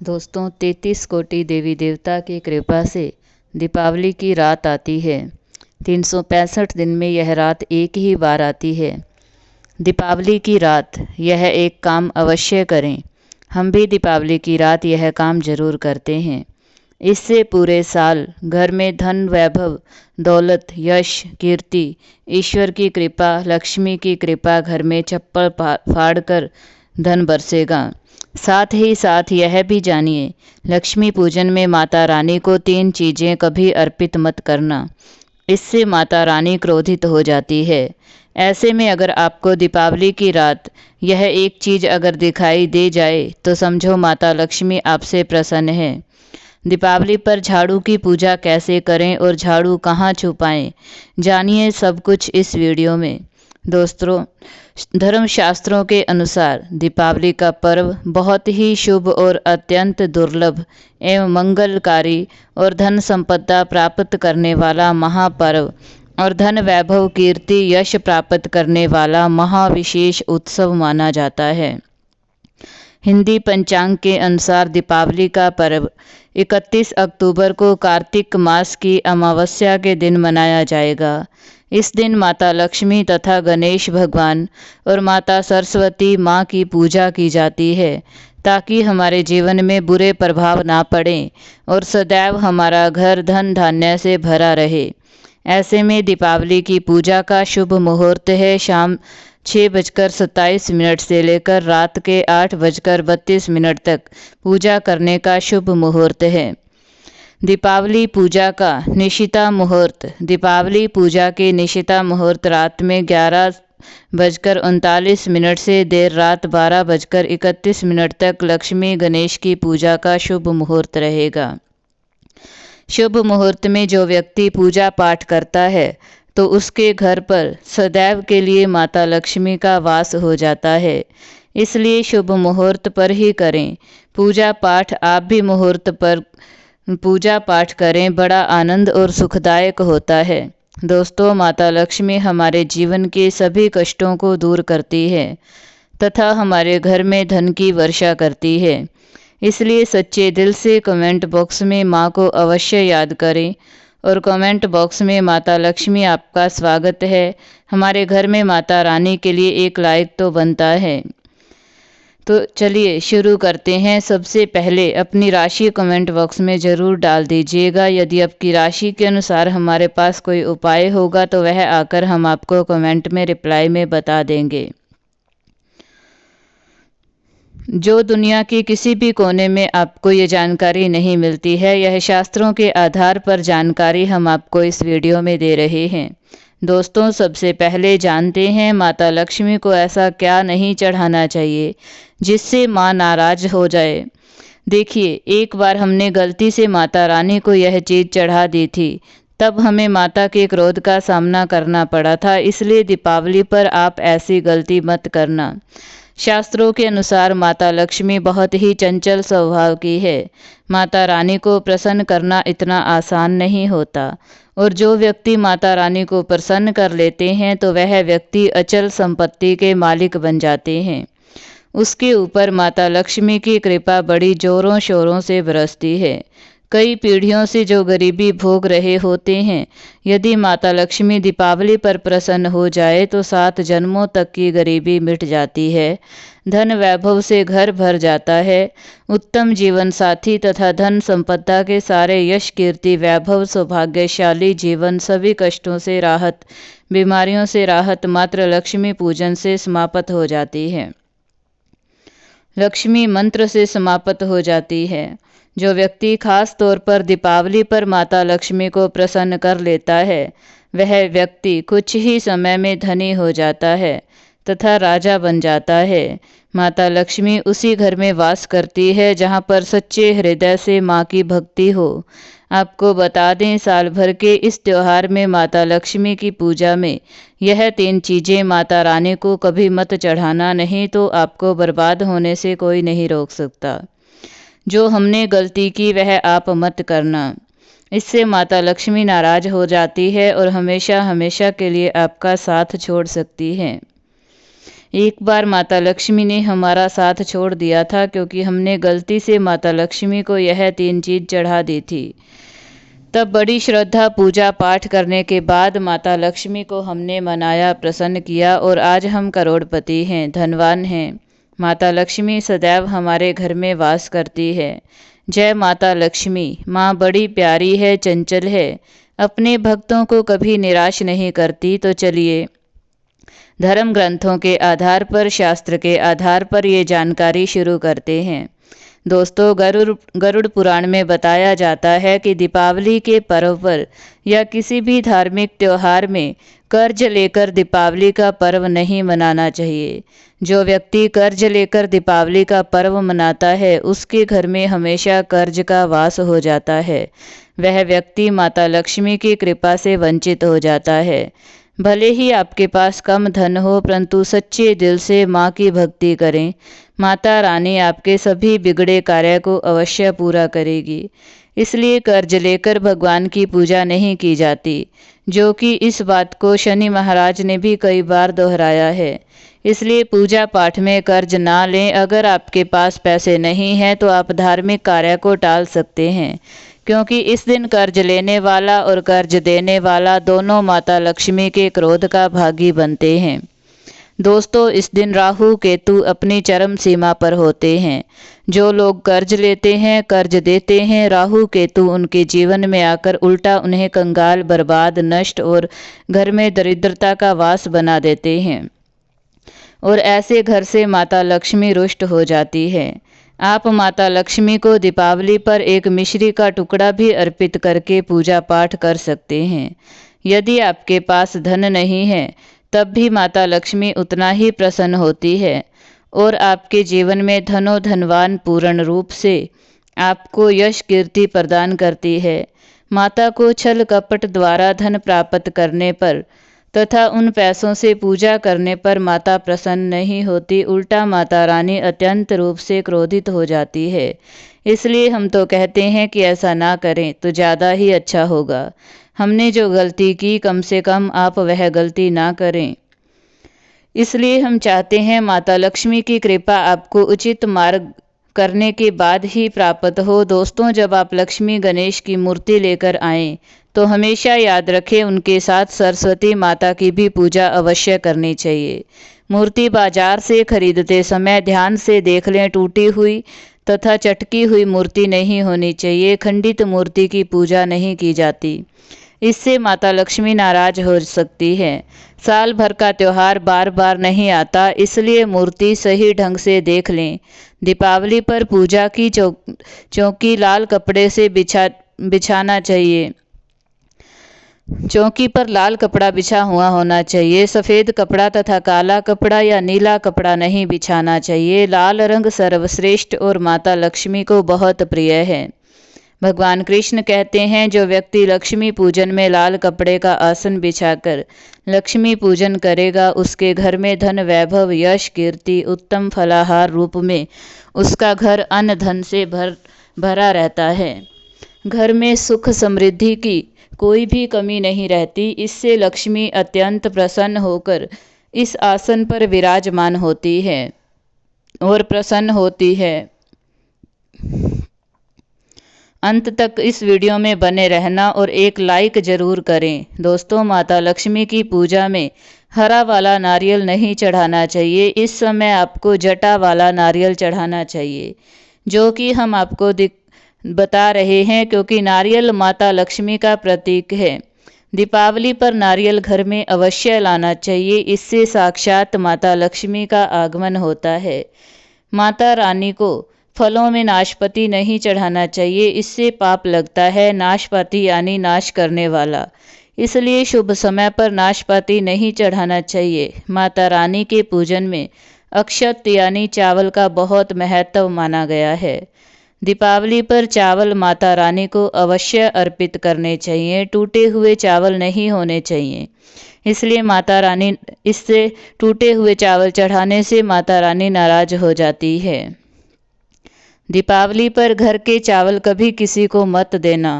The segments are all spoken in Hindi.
दोस्तों 33 कोटि देवी देवता की कृपा से दीपावली की रात आती है। 365 दिन में यह रात एक ही बार आती है। दीपावली की रात यह एक काम अवश्य करें। हम भी दीपावली की रात यह काम जरूर करते हैं। इससे पूरे साल घर में धन, वैभव, दौलत, यश, कीर्ति, ईश्वर की कृपा, लक्ष्मी की कृपा घर में चप्पल फाड़ कर धन बरसेगा। साथ ही साथ यह भी जानिए, लक्ष्मी पूजन में माता रानी को 3 चीज़ें कभी अर्पित मत करना। इससे माता रानी क्रोधित हो जाती है। ऐसे में अगर आपको दीपावली की रात यह एक चीज़ अगर दिखाई दे जाए तो समझो माता लक्ष्मी आपसे प्रसन्न है। दीपावली पर झाड़ू की पूजा कैसे करें और झाड़ू कहाँ छुपाएं, जानिए सब कुछ इस वीडियो में। दोस्तों, धर्मशास्त्रों के अनुसार दीपावली का पर्व बहुत ही शुभ और अत्यंत दुर्लभ एवं मंगलकारी और धन संपदा प्राप्त करने वाला महापर्व और धन, वैभव, कीर्ति, यश प्राप्त करने वाला महाविशेष उत्सव माना जाता है। हिंदी पंचांग के अनुसार दीपावली का पर्व 31 अक्टूबर को कार्तिक मास की अमावस्या के दिन मनाया जाएगा। इस दिन माता लक्ष्मी तथा गणेश भगवान और माता सरस्वती माँ की पूजा की जाती है, ताकि हमारे जीवन में बुरे प्रभाव ना पड़ें और सदैव हमारा घर धन धान्य से भरा रहे। ऐसे में दीपावली की पूजा का शुभ मुहूर्त है शाम 6:27 से लेकर रात के 8:32 तक पूजा करने का शुभ मुहूर्त है। दीपावली पूजा का निशिता मुहूर्त। दीपावली पूजा के निशिता मुहूर्त रात में 11:39 से देर रात 12:31 तक लक्ष्मी गणेश की पूजा का शुभ मुहूर्त रहेगा। शुभ मुहूर्त में जो व्यक्ति पूजा पाठ करता है तो उसके घर पर सदैव के लिए माता लक्ष्मी का वास हो जाता है। इसलिए शुभ मुहूर्त पर ही करें पूजा पाठ। आप भी मुहूर्त पर पूजा पाठ करें, बड़ा आनंद और सुखदायक होता है। दोस्तों, माता लक्ष्मी हमारे जीवन के सभी कष्टों को दूर करती है तथा हमारे घर में धन की वर्षा करती है। इसलिए सच्चे दिल से कमेंट बॉक्स में माँ को अवश्य याद करें और कमेंट बॉक्स में माता लक्ष्मी आपका स्वागत है। हमारे घर में माता रानी के लिए एक लाइक तो बनता है। तो चलिए शुरू करते हैं। सबसे पहले अपनी राशि कमेंट बॉक्स में ज़रूर डाल दीजिएगा। यदि आपकी राशि के अनुसार हमारे पास कोई उपाय होगा तो वह आकर हम आपको कमेंट में रिप्लाई में बता देंगे। जो दुनिया की किसी भी कोने में आपको ये जानकारी नहीं मिलती है, यह शास्त्रों के आधार पर जानकारी हम आपको इस वीडियो में दे रहे हैं। दोस्तों, सबसे पहले जानते हैं माता लक्ष्मी को ऐसा क्या नहीं चढ़ाना चाहिए जिससे माँ नाराज हो जाए। देखिए, एक बार हमने गलती से माता रानी को यह चीज़ चढ़ा दी थी, तब हमें माता के क्रोध का सामना करना पड़ा था। इसलिए दीपावली पर आप ऐसी गलती मत करना। शास्त्रों के अनुसार माता लक्ष्मी बहुत ही चंचल स्वभाव की है। माता रानी को प्रसन्न करना इतना आसान नहीं होता और जो व्यक्ति माता रानी को प्रसन्न कर लेते हैं तो वह व्यक्ति अचल संपत्ति के मालिक बन जाते हैं। उसके ऊपर माता लक्ष्मी की कृपा बड़ी जोरों शोरों से बरसती है। कई पीढ़ियों से जो गरीबी भोग रहे होते हैं, यदि माता लक्ष्मी दीपावली पर प्रसन्न हो जाए तो 7 जन्मों तक की गरीबी मिट जाती है। धन वैभव से घर भर जाता है। उत्तम जीवन साथी तथा धन संपदा के सारे यश, कीर्ति, वैभव, सौभाग्यशाली जीवन, सभी कष्टों से राहत, बीमारियों से राहत मात्र लक्ष्मी पूजन से समाप्त हो जाती है। लक्ष्मी मंत्र से समाप्त हो जाती है। जो व्यक्ति खास तौर पर दीपावली पर माता लक्ष्मी को प्रसन्न कर लेता है, वह व्यक्ति कुछ ही समय में धनी हो जाता है तथा राजा बन जाता है। माता लक्ष्मी उसी घर में वास करती है जहाँ पर सच्चे हृदय से माँ की भक्ति हो। आपको बता दें, साल भर के इस त्योहार में माता लक्ष्मी की पूजा में यह 3 चीज़ें माता रानी को कभी मत चढ़ाना, नहीं तो आपको बर्बाद होने से कोई नहीं रोक सकता। जो हमने गलती की वह आप मत करना। इससे माता लक्ष्मी नाराज हो जाती है और हमेशा हमेशा के लिए आपका साथ छोड़ सकती है। एक बार माता लक्ष्मी ने हमारा साथ छोड़ दिया था क्योंकि हमने गलती से माता लक्ष्मी को यह 3 चीज़ चढ़ा दी थी। तब बड़ी श्रद्धा पूजा पाठ करने के बाद माता लक्ष्मी को हमने मनाया, प्रसन्न किया और आज हम करोड़पति हैं, धनवान हैं। माता लक्ष्मी सदैव हमारे घर में वास करती है। जय माता लक्ष्मी। माँ बड़ी प्यारी है, चंचल है, अपने भक्तों को कभी निराश नहीं करती। तो चलिए धर्म ग्रंथों के आधार पर, शास्त्र के आधार पर ये जानकारी शुरू करते हैं। दोस्तों, गरुड़ पुराण में बताया जाता है कि दीपावली के पर्व पर या किसी भी धार्मिक त्योहार में कर्ज लेकर दीपावली का पर्व नहीं मनाना चाहिए। जो व्यक्ति कर्ज लेकर दीपावली का पर्व मनाता है उसके घर में हमेशा कर्ज का वास हो जाता है। वह व्यक्ति माता लक्ष्मी की कृपा से वंचित हो जाता है। भले ही आपके पास कम धन हो, परंतु सच्चे दिल से माँ की भक्ति करें। माता रानी आपके सभी बिगड़े कार्य को अवश्य पूरा करेगी। इसलिए कर्ज लेकर भगवान की पूजा नहीं की जाती, जो कि इस बात को शनि महाराज ने भी कई बार दोहराया है। इसलिए पूजा पाठ में कर्ज ना लें। अगर आपके पास पैसे नहीं हैं तो आप धार्मिक कार्य को टाल सकते हैं, क्योंकि इस दिन कर्ज लेने वाला और कर्ज देने वाला दोनों माता लक्ष्मी के क्रोध का भागी बनते हैं। दोस्तों, इस दिन राहु केतु अपनी चरम सीमा पर होते हैं। जो लोग कर्ज लेते हैं, कर्ज देते हैं, राहु केतु उनके जीवन में आकर उल्टा उन्हें कंगाल, बर्बाद, नष्ट और घर में दरिद्रता का वास बना देते हैं और ऐसे घर से माता लक्ष्मी रुष्ट हो जाती है। आप माता लक्ष्मी को दीपावली पर एक मिश्री का टुकड़ा भी अर्पित करके पूजा पाठ कर सकते हैं। यदि आपके पास धन नहीं है तब भी माता लक्ष्मी उतना ही प्रसन्न होती है और आपके जीवन में धनवान पूर्ण रूप से आपको यश कीर्ति प्रदान करती है। माता को छल कपट द्वारा धन प्राप्त करने पर तथा उन पैसों से पूजा करने पर माता प्रसन्न नहीं होती, उल्टा माता रानी अत्यंत रूप से क्रोधित हो जाती है। इसलिए हम तो कहते हैं कि ऐसा ना करें तो ज़्यादा ही अच्छा होगा। हमने जो गलती की, कम से कम आप वह गलती ना करें। इसलिए हम चाहते हैं माता लक्ष्मी की कृपा आपको उचित मार्ग करने के बाद ही प्राप्त हो। दोस्तों, जब आप लक्ष्मी गणेश की मूर्ति लेकर आएं तो हमेशा याद रखें उनके साथ सरस्वती माता की भी पूजा अवश्य करनी चाहिए। मूर्ति बाजार से खरीदते समय ध्यान से देख लें, टूटी हुई तथा चटकी हुई मूर्ति नहीं होनी चाहिए। खंडित मूर्ति की पूजा नहीं की जाती, इससे माता लक्ष्मी नाराज हो सकती है। साल भर का त्यौहार बार बार नहीं आता, इसलिए मूर्ति सही ढंग से देख लें। दीपावली पर पूजा की चौकी लाल कपड़े से बिछाना चाहिए। चौकी पर लाल कपड़ा बिछा हुआ होना चाहिए। सफ़ेद कपड़ा तथा काला कपड़ा या नीला कपड़ा नहीं बिछाना चाहिए। लाल रंग सर्वश्रेष्ठ और माता लक्ष्मी को बहुत प्रिय है। भगवान कृष्ण कहते हैं, जो व्यक्ति लक्ष्मी पूजन में लाल कपड़े का आसन बिछाकर लक्ष्मी पूजन करेगा, उसके घर में धन, वैभव, यश, कीर्ति, उत्तम फलाहार रूप में उसका घर अन्न धन से भरा रहता है। घर में सुख समृद्धि की कोई भी कमी नहीं रहती। इससे लक्ष्मी अत्यंत प्रसन्न होकर इस आसन पर विराजमान होती है और प्रसन्न होती है। अंत तक इस वीडियो में बने रहना और एक लाइक ज़रूर करें। दोस्तों, माता लक्ष्मी की पूजा में हरा वाला नारियल नहीं चढ़ाना चाहिए। इस समय आपको जटा वाला नारियल चढ़ाना चाहिए, जो कि हम आपको बता रहे हैं, क्योंकि नारियल माता लक्ष्मी का प्रतीक है। दीपावली पर नारियल घर में अवश्य लाना चाहिए, इससे साक्षात माता लक्ष्मी का आगमन होता है। माता रानी को फलों में नाशपाती नहीं चढ़ाना चाहिए, इससे पाप लगता है। नाशपाती यानी नाश करने वाला, इसलिए शुभ समय पर नाशपाती नहीं चढ़ाना चाहिए। माता रानी के पूजन में अक्षत यानी चावल का बहुत महत्व माना गया है। दीपावली पर चावल माता रानी को अवश्य अर्पित करने चाहिए। टूटे हुए चावल नहीं होने चाहिए, इसलिए माता रानी इससे टूटे हुए चावल चढ़ाने से माता रानी नाराज हो जाती है। दीपावली पर घर के चावल कभी किसी को मत देना,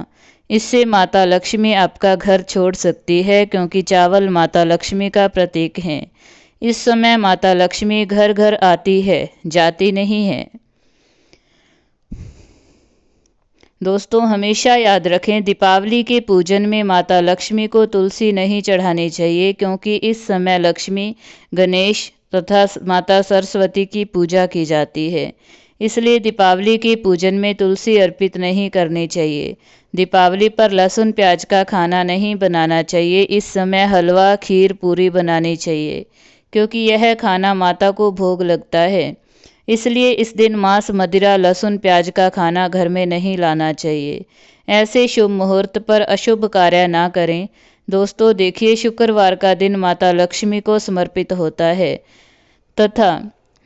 इससे माता लक्ष्मी आपका घर छोड़ सकती है, क्योंकि चावल माता लक्ष्मी का प्रतीक है। इस समय माता लक्ष्मी घर घर आती है, जाती नहीं है। दोस्तों हमेशा याद रखें, दीपावली के पूजन में माता लक्ष्मी को तुलसी नहीं चढ़ानी चाहिए, क्योंकि इस समय लक्ष्मी, गणेश तथा माता सरस्वती की पूजा की जाती है। इसलिए दीपावली के पूजन में तुलसी अर्पित नहीं करनी चाहिए। दीपावली पर लहसुन प्याज का खाना नहीं बनाना चाहिए। इस समय हलवा, खीर, पूरी बनानी चाहिए, क्योंकि यह खाना माता को भोग लगता है। इसलिए इस दिन मांस, मदिरा, लहसुन प्याज का खाना घर में नहीं लाना चाहिए। ऐसे शुभ मुहूर्त पर अशुभ कार्य ना करें। दोस्तों देखिए, शुक्रवार का दिन माता लक्ष्मी को समर्पित होता है तथा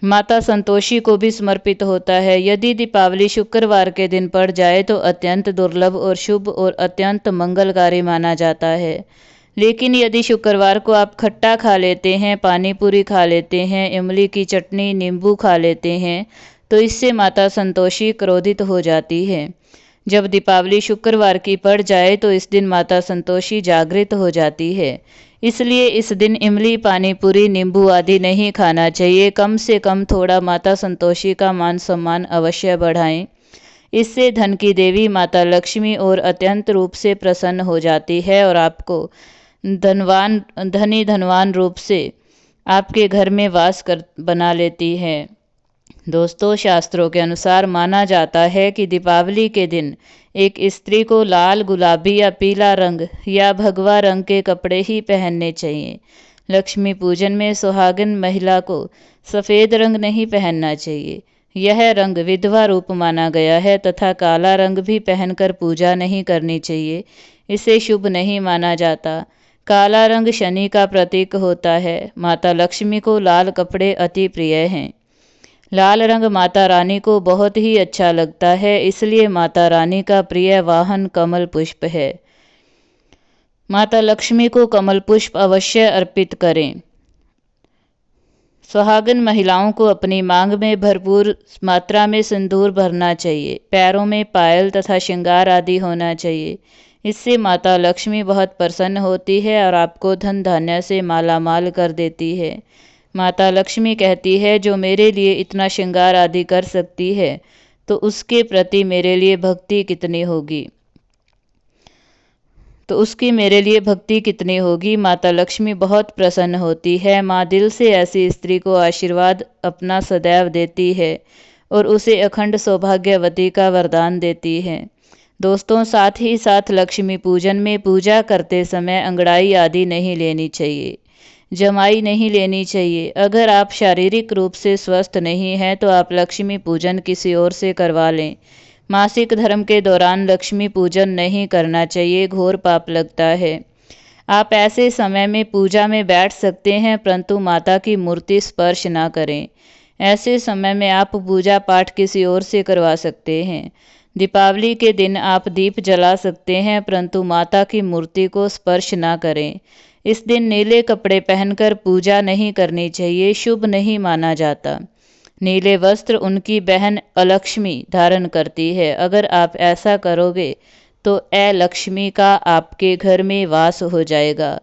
माता संतोषी को भी समर्पित होता है। यदि दीपावली शुक्रवार के दिन पड़ जाए तो अत्यंत दुर्लभ और शुभ और अत्यंत मंगलकारी माना जाता है। लेकिन यदि शुक्रवार को आप खट्टा खा लेते हैं, पानी पूरी खा लेते हैं, इमली की चटनी, नींबू खा लेते हैं, तो इससे माता संतोषी क्रोधित हो जाती है। जब दीपावली शुक्रवार की पड़ जाए तो इस दिन माता संतोषी जागृत हो जाती है। इसलिए इस दिन इमली, पानी पूरी, नींबू आदि नहीं खाना चाहिए। कम से कम थोड़ा माता संतोषी का मान सम्मान अवश्य बढ़ाएं। इससे धन की देवी माता लक्ष्मी और अत्यंत रूप से प्रसन्न हो जाती है और आपको धनवान रूप से आपके घर में वास कर बना लेती है। दोस्तों शास्त्रों के अनुसार माना जाता है कि दीपावली के दिन एक स्त्री को लाल, गुलाबी या पीला रंग या भगवा रंग के कपड़े ही पहनने चाहिए। लक्ष्मी पूजन में सुहागिन महिला को सफ़ेद रंग नहीं पहनना चाहिए। यह रंग विधवा रूप माना गया है तथा काला रंग भी पहनकर पूजा नहीं करनी चाहिए। इसे शुभ नहीं माना जाता। काला रंग शनि का प्रतीक होता है। माता लक्ष्मी को लाल कपड़े अति प्रिय हैं। लाल रंग माता रानी को बहुत ही अच्छा लगता है, इसलिए माता रानी का प्रिय वाहन कमल पुष्प है। माता लक्ष्मी को कमल पुष्प अवश्य अर्पित करें। सुहागिन महिलाओं को अपनी मांग में भरपूर मात्रा में सिंदूर भरना चाहिए। पैरों में पायल तथा श्रृंगार आदि होना चाहिए। इससे माता लक्ष्मी बहुत प्रसन्न होती है और आपको धन धान्य से माला माल कर देती है। माता लक्ष्मी कहती है, जो मेरे लिए इतना श्रृंगार आदि कर सकती है तो उसके प्रति मेरे लिए भक्ति कितनी होगी। माता लक्ष्मी बहुत प्रसन्न होती है। माँ दिल से ऐसी स्त्री को आशीर्वाद अपना सदैव देती है और उसे अखंड सौभाग्यवती का वरदान देती है। दोस्तों साथ ही साथ लक्ष्मी पूजन में पूजा करते समय अंगड़ाई आदि नहीं लेनी चाहिए, जमाई नहीं लेनी चाहिए। अगर आप शारीरिक रूप से स्वस्थ नहीं हैं तो आप लक्ष्मी पूजन किसी और से करवा लें। मासिक धर्म के दौरान लक्ष्मी पूजन नहीं करना चाहिए, घोर पाप लगता है। आप ऐसे समय में पूजा में बैठ सकते हैं, परंतु माता की मूर्ति स्पर्श ना करें। ऐसे समय में आप पूजा पाठ किसी और से करवा सकते हैं। दीपावली के दिन आप दीप जला सकते हैं, परंतु माता की मूर्ति को स्पर्श ना करें। इस दिन नीले कपड़े पहनकर पूजा नहीं करनी चाहिए, शुभ नहीं माना जाता। नीले वस्त्र उनकी बहन अलक्ष्मी धारण करती है। अगर आप ऐसा करोगे तो अलक्ष्मी का आपके घर में वास हो जाएगा।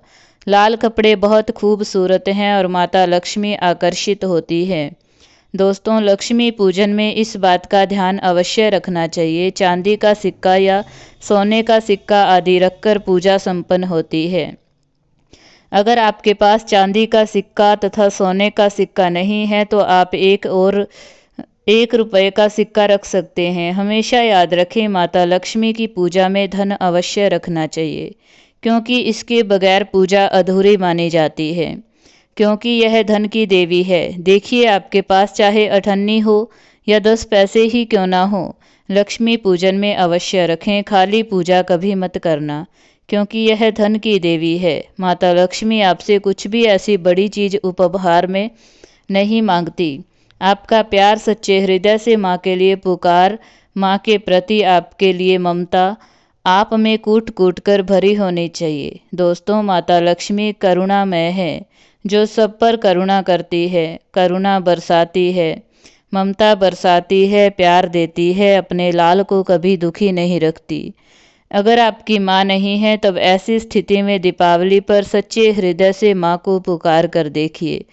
लाल कपड़े बहुत खूबसूरत हैं और माता लक्ष्मी आकर्षित होती है। दोस्तों लक्ष्मी पूजन में इस बात का ध्यान अवश्य रखना चाहिए, चांदी का सिक्का या सोने का सिक्का आदि रखकर पूजा संपन्न होती है। अगर आपके पास चांदी का सिक्का तथा सोने का सिक्का नहीं है तो आप एक रुपये का सिक्का रख सकते हैं। हमेशा याद रखें, माता लक्ष्मी की पूजा में धन अवश्य रखना चाहिए, क्योंकि इसके बगैर पूजा अधूरी मानी जाती है, क्योंकि यह धन की देवी है। देखिए, आपके पास चाहे अठन्नी हो या 10 पैसे ही क्यों ना हो, लक्ष्मी पूजन में अवश्य रखें। खाली पूजा कभी मत करना, क्योंकि यह धन की देवी है। माता लक्ष्मी आपसे कुछ भी ऐसी बड़ी चीज़ उपहार में नहीं मांगती। आपका प्यार, सच्चे हृदय से माँ के लिए पुकार, माँ के प्रति आपके लिए ममता आप में कूट कूट कर भरी होनी चाहिए। दोस्तों माता लक्ष्मी करुणामय है, जो सब पर करुणा करती है, करुणा बरसाती है, ममता बरसाती है, प्यार देती है, अपने लाल को कभी दुखी नहीं रखती। अगर आपकी माँ नहीं है तब ऐसी स्थिति में दीपावली पर सच्चे हृदय से माँ को पुकार कर देखिए।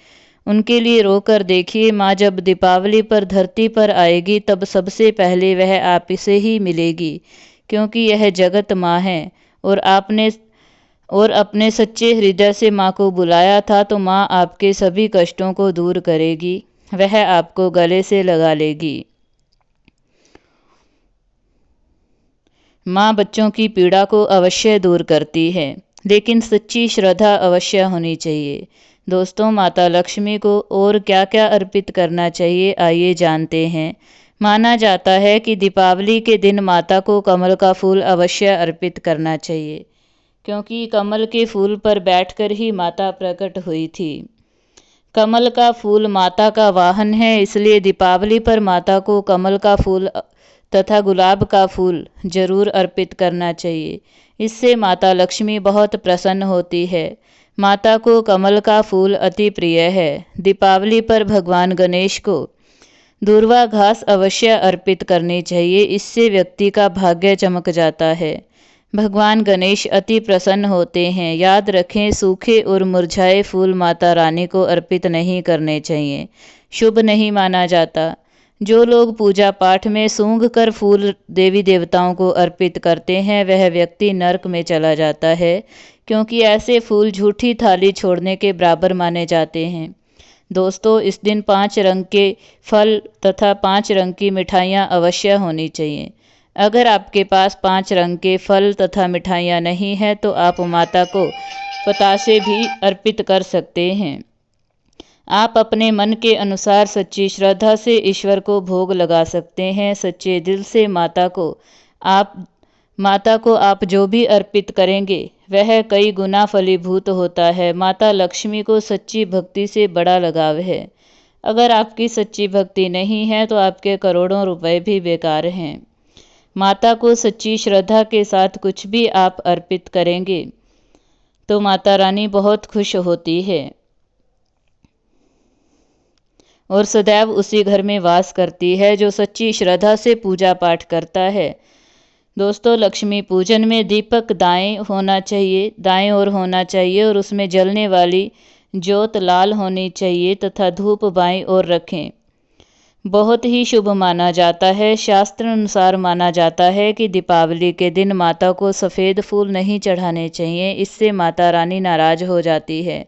उनके लिए रोकर देखिए, माँ जब दीपावली पर धरती पर आएगी तब सबसे पहले वह आप से ही मिलेगी, क्योंकि यह जगत माँ है और अपने सच्चे हृदय से माँ को बुलाया था तो माँ आपके सभी कष्टों को दूर करेगी, वह आपको गले से लगा लेगी। माँ बच्चों की पीड़ा को अवश्य दूर करती है, लेकिन सच्ची श्रद्धा अवश्य होनी चाहिए। दोस्तों, माता लक्ष्मी को और क्या क्या अर्पित करना चाहिए, आइए जानते हैं। माना जाता है कि दीपावली के दिन माता को कमल का फूल अवश्य अर्पित करना चाहिए, क्योंकि कमल के फूल पर बैठकर ही माता प्रकट हुई थी। कमल का फूल माता का वाहन है, इसलिए दीपावली पर माता को कमल का फूल तथा गुलाब का फूल जरूर अर्पित करना चाहिए। इससे माता लक्ष्मी बहुत प्रसन्न होती है। माता को कमल का फूल अति प्रिय है। दीपावली पर भगवान गणेश को दूर्वा घास अवश्य अर्पित करनी चाहिए, इससे व्यक्ति का भाग्य चमक जाता है। भगवान गणेश अति प्रसन्न होते हैं। याद रखें, सूखे और मुरझाए फूल माता रानी को अर्पित नहीं करने चाहिए, शुभ नहीं माना जाता। जो लोग पूजा पाठ में सूंघ कर फूल देवी देवताओं को अर्पित करते हैं, वह व्यक्ति नरक में चला जाता है, क्योंकि ऐसे फूल झूठी थाली छोड़ने के बराबर माने जाते हैं। दोस्तों, इस दिन 5 रंग के फल तथा 5 रंग की मिठाइयाँ अवश्य होनी चाहिए। अगर आपके पास 5 रंग के फल तथा मिठाइयाँ नहीं हैं तो आप माता को पतासे भी अर्पित कर सकते हैं। आप अपने मन के अनुसार सच्ची श्रद्धा से ईश्वर को भोग लगा सकते हैं। सच्चे दिल से माता को आप जो भी अर्पित करेंगे वह कई गुना फलीभूत होता है। माता लक्ष्मी को सच्ची भक्ति से बड़ा लगाव है। अगर आपकी सच्ची भक्ति नहीं है तो आपके करोड़ों रुपए भी बेकार हैं। माता को सच्ची श्रद्धा के साथ कुछ भी आप अर्पित करेंगे तो माता रानी बहुत खुश होती है और सदैव उसी घर में वास करती है जो सच्ची श्रद्धा से पूजा पाठ करता है। दोस्तों, लक्ष्मी पूजन में दीपक दाएं ओर होना चाहिए और उसमें जलने वाली ज्योत लाल होनी चाहिए तथा धूप बाएं ओर रखें। बहुत ही शुभ माना जाता है। शास्त्र अनुसार माना जाता है कि दीपावली के दिन माता को सफ़ेद फूल नहीं चढ़ाने चाहिए, इससे माता रानी नाराज हो जाती है,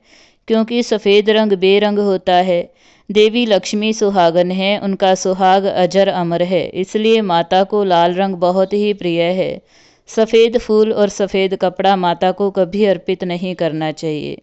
क्योंकि सफ़ेद रंग बेरंग होता है। देवी लक्ष्मी सुहागन है, उनका सुहाग अजर अमर है, इसलिए माता को लाल रंग बहुत ही प्रिय है। सफ़ेद फूल और सफ़ेद कपड़ा माता को कभी अर्पित नहीं करना चाहिए,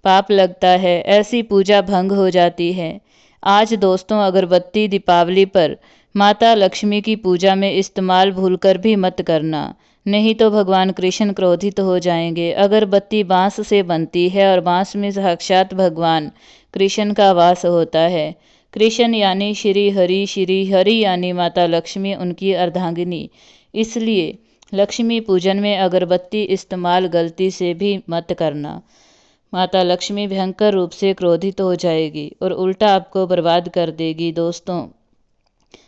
पाप लगता है, ऐसी पूजा भंग हो जाती है। आज दोस्तों, अगरबत्ती दीपावली पर माता लक्ष्मी की पूजा में इस्तेमाल भूलकर भी मत करना, नहीं तो भगवान कृष्ण क्रोधित हो जाएंगे। अगरबत्ती बांस से बनती है और बांस में साक्षात भगवान कृष्ण का वास होता है। कृष्ण यानी श्री हरि यानी माता लक्ष्मी उनकी अर्धांगिनी, इसलिए लक्ष्मी पूजन में अगरबत्ती इस्तेमाल गलती से भी मत करना। माता लक्ष्मी भयंकर रूप से क्रोधित हो जाएगी और उल्टा आपको बर्बाद कर देगी। दोस्तों,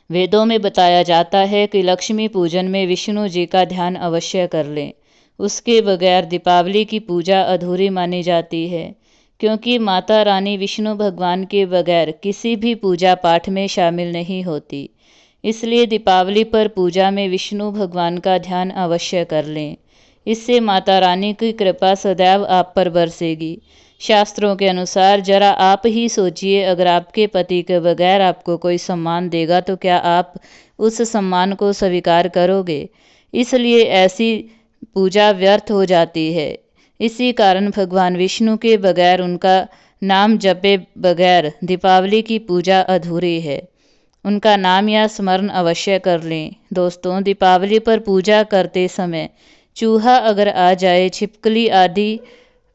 वेदों में बताया जाता है कि लक्ष्मी पूजन में विष्णु जी का ध्यान अवश्य कर लें, उसके बगैर दीपावली की पूजा अधूरी मानी जाती है, क्योंकि माता रानी विष्णु भगवान के बगैर किसी भी पूजा पाठ में शामिल नहीं होती। इसलिए दीपावली पर पूजा में विष्णु भगवान का ध्यान अवश्य कर लें, इससे माता रानी की कृपा सदैव आप पर बरसेगी। शास्त्रों के अनुसार जरा आप ही सोचिए, अगर आपके पति के बगैर आपको कोई सम्मान देगा तो क्या आप उस सम्मान को स्वीकार करोगे? इसलिए ऐसी पूजा व्यर्थ हो जाती है। इसी कारण भगवान विष्णु के बगैर, उनका नाम जपे बगैर दीपावली की पूजा अधूरी है। उनका नाम या स्मरण अवश्य कर लें। दोस्तों, दीपावली पर पूजा करते समय चूहा अगर आ जाए, छिपकली आदि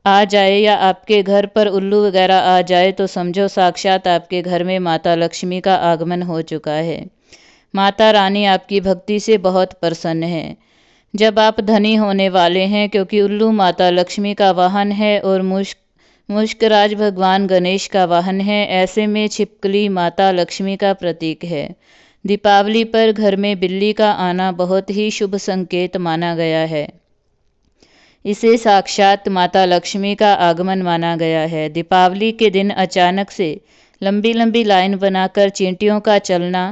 आ जाए या आपके घर पर उल्लू वगैरह आ जाए तो समझो साक्षात आपके घर में माता लक्ष्मी का आगमन हो चुका है। माता रानी आपकी भक्ति से बहुत प्रसन्न है जब आप धनी होने वाले हैं, क्योंकि उल्लू माता लक्ष्मी का वाहन है और मुश्कराज भगवान गणेश का वाहन है। ऐसे में छिपकली माता लक्ष्मी का प्रतीक है। दीपावली पर घर में बिल्ली का आना बहुत ही शुभ संकेत माना गया है। इसे साक्षात माता लक्ष्मी का आगमन माना गया है। दीपावली के दिन अचानक से लंबी लंबी लाइन बनाकर चींटियों का चलना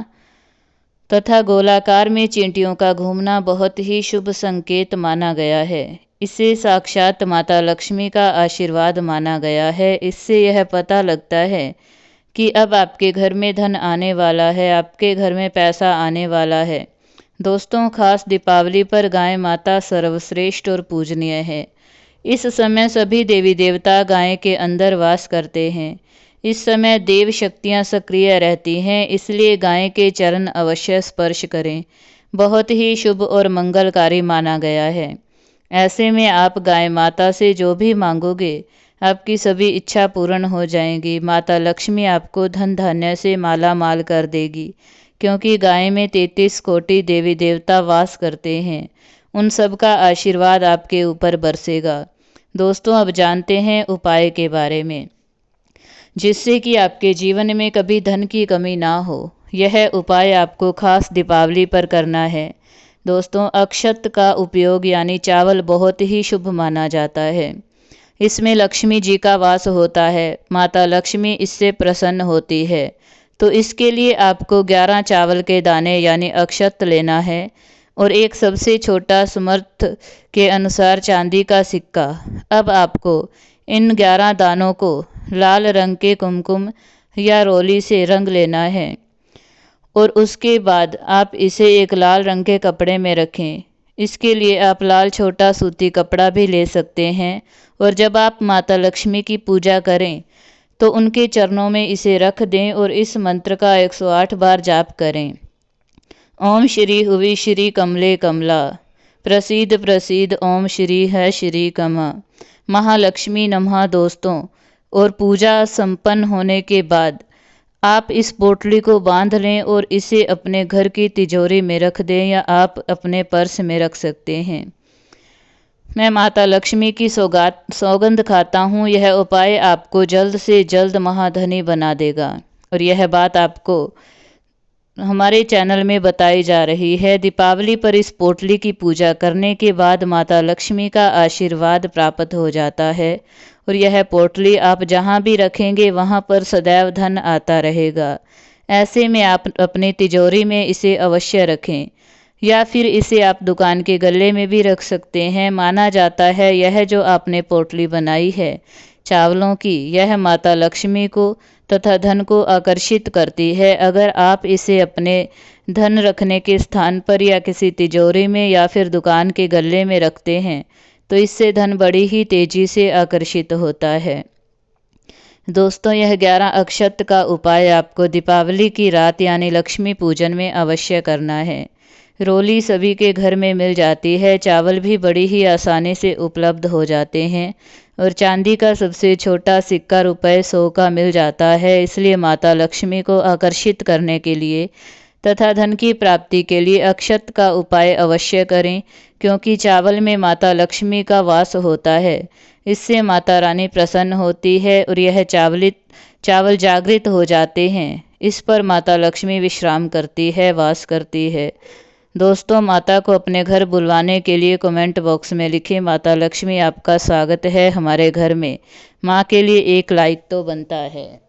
तथा गोलाकार में चींटियों का घूमना बहुत ही शुभ संकेत माना गया है। इसे साक्षात माता लक्ष्मी का आशीर्वाद माना गया है। इससे यह पता लगता है कि अब आपके घर में धन आने वाला है, आपके घर में पैसा आने वाला है। दोस्तों, खास दीपावली पर गाय माता सर्वश्रेष्ठ और पूजनीय है। इस समय सभी देवी देवता गाय के अंदर वास करते हैं। इस समय देव शक्तियाँ सक्रिय रहती हैं, इसलिए गाय के चरण अवश्य स्पर्श करें। बहुत ही शुभ और मंगलकारी माना गया है। ऐसे में आप गाय माता से जो भी मांगोगे आपकी सभी इच्छा पूर्ण हो जाएंगी। माता लक्ष्मी आपको धन धान्य से माला माल कर देगी, क्योंकि गाय में 33 कोटि देवी देवता वास करते हैं। उन सब का आशीर्वाद आपके ऊपर बरसेगा। दोस्तों, अब जानते हैं उपाय के बारे में, जिससे कि आपके जीवन में कभी धन की कमी ना हो। यह उपाय आपको खास दीपावली पर करना है। दोस्तों, अक्षत का उपयोग यानी चावल बहुत ही शुभ माना जाता है। इसमें लक्ष्मी जी का वास होता है। माता लक्ष्मी इससे प्रसन्न होती है। तो इसके लिए आपको 11 चावल के दाने यानी अक्षत लेना है और एक सबसे छोटा सुमर्थ के अनुसार चांदी का सिक्का। अब आपको इन 11 दानों को लाल रंग के कुमकुम या रोली से रंग लेना है और उसके बाद आप इसे एक लाल रंग के कपड़े में रखें। इसके लिए आप लाल छोटा सूती कपड़ा भी ले सकते हैं और जब आप माता लक्ष्मी की पूजा करें तो उनके चरणों में इसे रख दें और इस मंत्र का 108 बार जाप करें। ओम श्री हुवी श्री कमले कमला, प्रसीद प्रसीद ओम श्री है श्री कमा, महालक्ष्मी नमः। दोस्तों, और पूजा संपन्न होने के बाद आप इस पोटली को बांध लें और इसे अपने घर की तिजोरी में रख दें या आप अपने पर्स में रख सकते हैं। मैं माता लक्ष्मी की सौगंध खाता हूँ, यह उपाय आपको जल्द से जल्द महाधनी बना देगा। और यह बात आपको हमारे चैनल में बताई जा रही है। दीपावली पर इस पोटली की पूजा करने के बाद माता लक्ष्मी का आशीर्वाद प्राप्त हो जाता है और यह पोटली आप जहाँ भी रखेंगे वहाँ पर सदैव धन आता रहेगा। ऐसे में आप अपनी तिजोरी में इसे अवश्य रखें या फिर इसे आप दुकान के गल्ले में भी रख सकते हैं। माना जाता है यह जो आपने पोटली बनाई है चावलों की, यह माता लक्ष्मी को तथा धन को आकर्षित करती है। अगर आप इसे अपने धन रखने के स्थान पर या किसी तिजोरी में या फिर दुकान के गल्ले में रखते हैं तो इससे धन बड़ी ही तेजी से आकर्षित होता है। दोस्तों, यह 11 अक्षत का उपाय आपको दीपावली की रात यानी लक्ष्मी पूजन में अवश्य करना है। रोली सभी के घर में मिल जाती है, चावल भी बड़ी ही आसानी से उपलब्ध हो जाते हैं और चांदी का सबसे छोटा सिक्का ₹100 का मिल जाता है। इसलिए माता लक्ष्मी को आकर्षित करने के लिए तथा धन की प्राप्ति के लिए अक्षत का उपाय अवश्य करें, क्योंकि चावल में माता लक्ष्मी का वास होता है। इससे माता रानी प्रसन्न होती है और यह चावल जागृत हो जाते हैं। इस पर माता लक्ष्मी विश्राम करती है, वास करती है। दोस्तों, माता को अपने घर बुलवाने के लिए कमेंट बॉक्स में लिखें, माता लक्ष्मी आपका स्वागत है हमारे घर में। माँ के लिए एक लाइक तो बनता है।